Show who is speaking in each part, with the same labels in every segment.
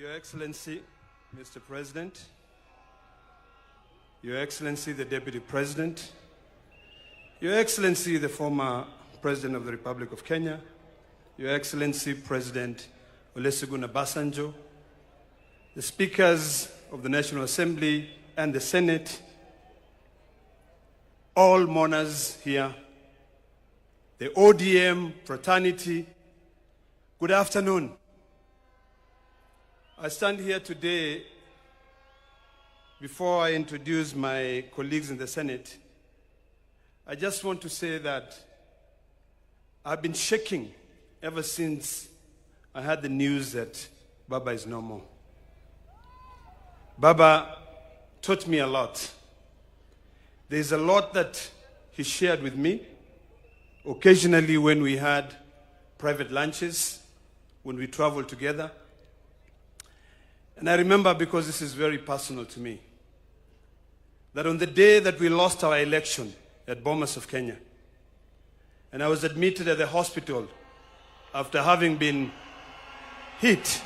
Speaker 1: Your Excellency, Mr. President, Your Excellency, the Deputy President, Your Excellency, the former President of the Republic of Kenya, Your Excellency, President Olusegun Obasanjo, the Speakers of the National Assembly and the Senate, all mourners here, the ODM fraternity, good afternoon. I stand here today before I introduce my colleagues in the Senate. I just want to say that I've been shaking ever since I had the news that Baba is no more. Baba taught me a lot. There's a lot that he shared with me. Occasionally when we had private lunches, when we traveled together. And I remember, because this is very personal to me, that on the day that we lost our election at Bomas of Kenya, and I was admitted at the hospital after having been hit,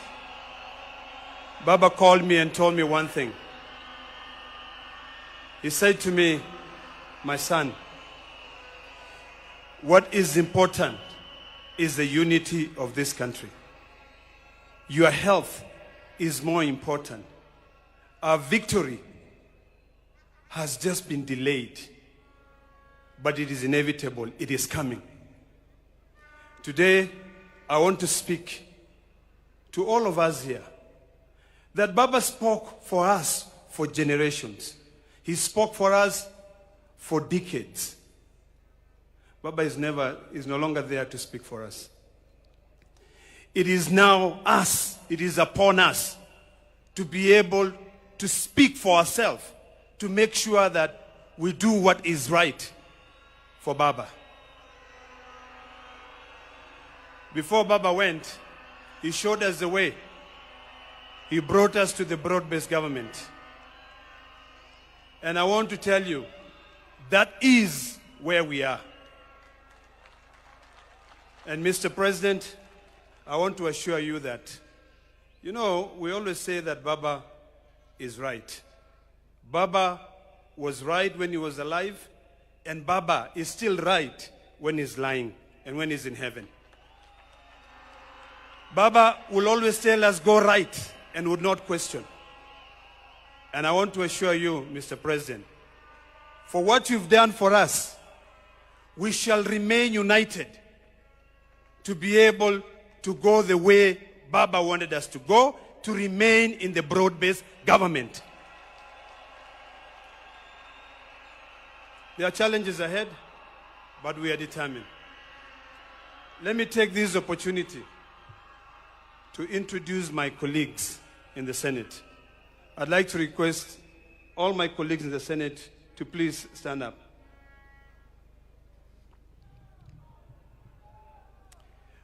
Speaker 1: Baba called me and told me one thing. He said to me, "My son, what is important is the unity of this country. Your health is more important. Our victory has just been delayed, but it is inevitable. It is coming." Today, I want to speak to all of us here that Baba spoke for us for generations. He spoke for us for decades. Baba is no longer there to speak for us. It is now us, it is upon us to be able to speak for ourselves, to make sure that we do what is right for Baba. Before Baba went, he showed us the way. He brought us to the broad-based government. And I want to tell you, that is where we are. And Mr. President, I want to assure you that, you know, we always say that Baba is right. Baba was right when he was alive, and Baba is still right when he's lying and when he's in heaven. Baba will always tell us, go right, and would not question. And I want to assure you, Mr. President, for what you've done for us, we shall remain united to be able to go the way Baba wanted us to go, to remain in the broad-based government. There are challenges ahead, but we are determined. Let me take this opportunity to introduce my colleagues in the Senate. I'd like to request all my colleagues in the Senate to please stand up.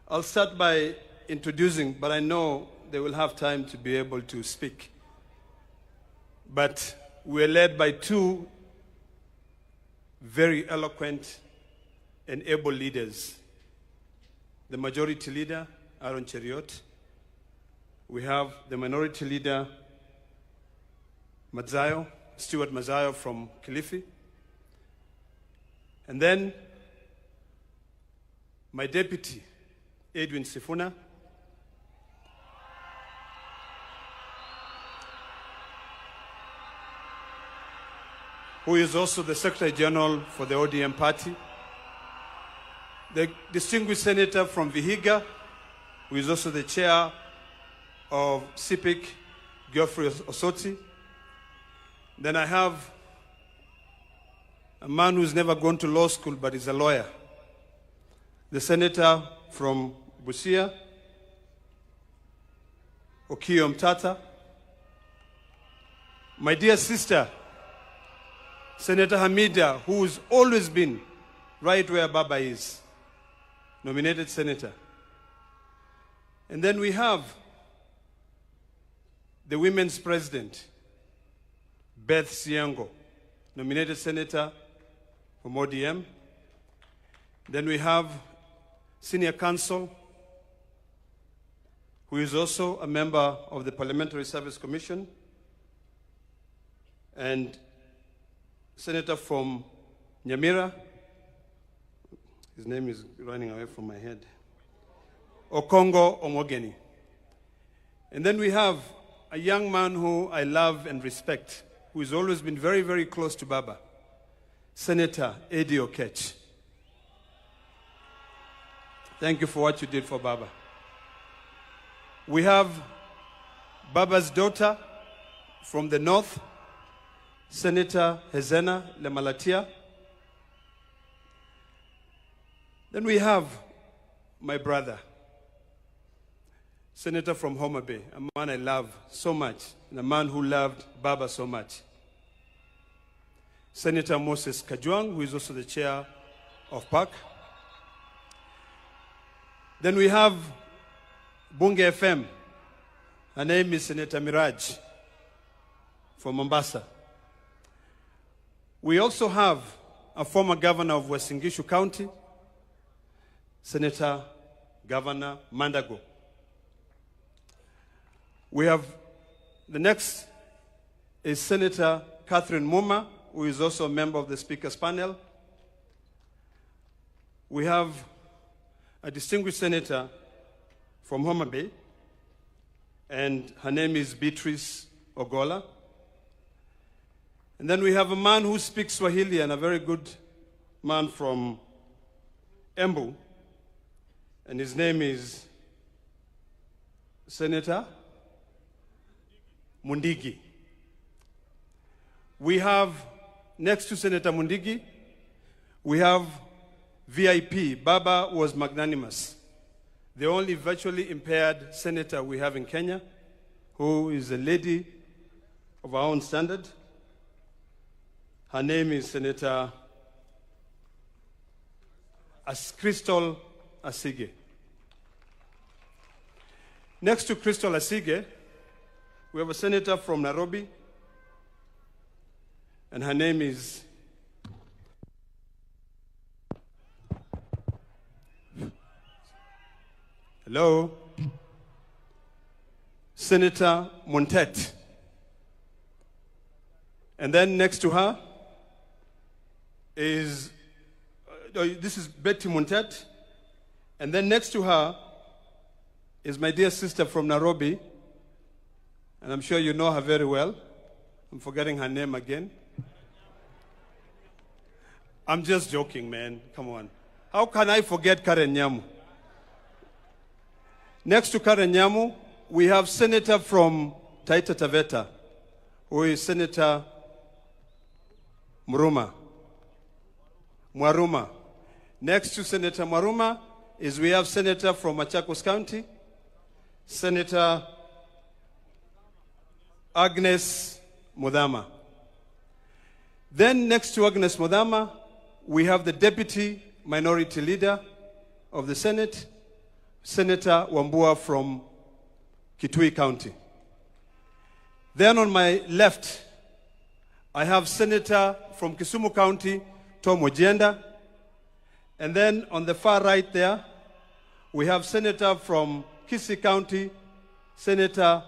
Speaker 1: I'll start by introducing, but I know they will have time to be able to speak. But we're led by two very eloquent and able leaders. The majority leader, Aaron Cheriot. We have the minority leader, Stuart Mazayo from Kilifi. And then my deputy, Edwin Sifuna. Who is also the Secretary General for the ODM party. The distinguished senator from Vihiga, who is also the chair of CIPIC, Geoffrey Osoti. Then I have a man who's never gone to law school but is a lawyer. The senator from Busia, Okiya Mtata. My dear sister, Senator Hamida, who's always been right where Baba is, nominated senator. And then we have the women's president, Beth Siango, nominated senator from ODM. Then we have senior counsel, who is also a member of the Parliamentary Service Commission, and Senator from Nyamira, his name is running away from my head, Okongo Omogeni. And then we have a young man who I love and respect, who has always been very, very close to Baba, Senator Eddie Okech. Thank you for what you did for Baba. We have Baba's daughter from the north, Senator Hezena Lemalatia. Then we have my brother, Senator from Homa Bay, a man I love so much, and a man who loved Baba so much. Senator Moses Kajwang, who is also the chair of PAC. Then we have Bunge FM. Her name is Senator Miraj from Mombasa. We also have a former governor of Western Gishu County, Senator Governor Mandago. We have, the next is Senator Catherine Muma, who is also a member of the Speaker's panel. We have a distinguished senator from Homa Bay, and her name is Beatrice Ogola. And then we have a man who speaks Swahili, and a very good man from Embu, and his name is Senator Mundigi. We have, next to Senator Mundigi, we have VIP. Baba was magnanimous. The only virtually impaired senator we have in Kenya, who is a lady of our own standard. Her name is Senator Crystal Asige. Next to Crystal Asige, we have a senator from Nairobi, and her name is Senator Montet. And then next to her is, this is Betty Montet. And then next to her is my dear sister from Nairobi, and I'm sure you know her very well. I'm forgetting her name again. I'm just joking, man. Come on. How can I forget Karen Nyamu? Next to Karen Nyamu, we have Senator from Taita Taveta, who is Senator Mwaruma. Next to Senator Mwaruma is we have Senator from Machakos County, Senator Agnes Mudama. Then next to Agnes Mudama, we have the Deputy Minority Leader of the Senate, Senator Wambua from Kitui County. Then on my left, I have Senator from Kisumu County, Tom Ojenda. And then on the far right there, we have Senator from Kisii County, Senator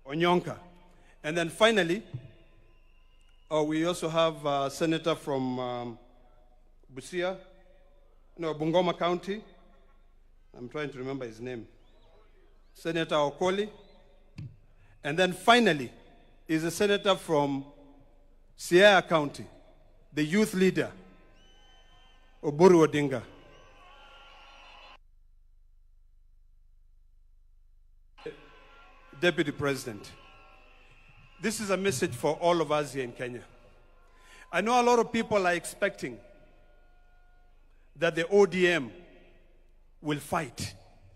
Speaker 1: Onyonka. And then finally, we also have a senator from Bungoma County. I'm trying to remember his name. Senator Okoli. And then finally is a senator from Sierra County, the youth leader, Oburu Odinga. Deputy President, this is a message for all of us here in Kenya. I know a lot of people are expecting that the ODM will fight,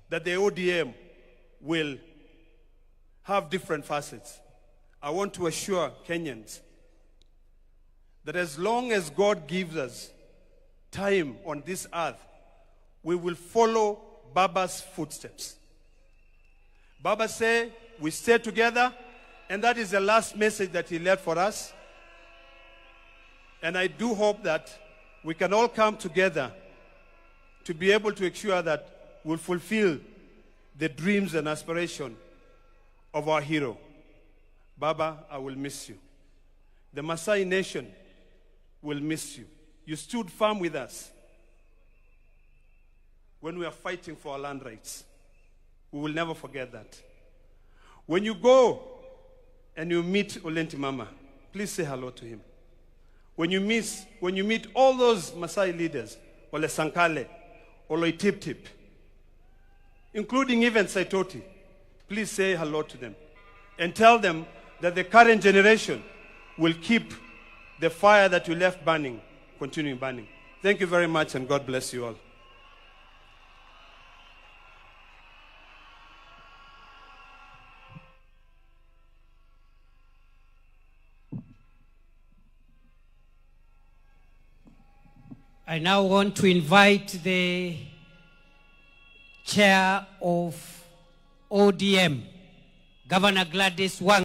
Speaker 1: that the ODM will have different facets. I want to assure Kenyans that as long as God gives us time on this earth, we will follow Baba's footsteps. Baba said, we stay together, and that is the last message that he left for us. And I do hope that we can all come together to be able to ensure that we'll fulfill the dreams and aspiration of our hero. Baba, I will miss you. The Maasai nation will miss you. You stood firm with us when we are fighting for our land rights. We will never forget that. When you go and you meet Olekina, please say hello to him. When you meet all those Maasai leaders, Ole Sankale, Ole Tip, including even Saitoti, please say hello to them and tell them that the current generation will keep the fire that you left burning, continuing burning. Thank you very much, and God bless you all.
Speaker 2: I now want to invite the chair of ODM, Governor Gladys Wang.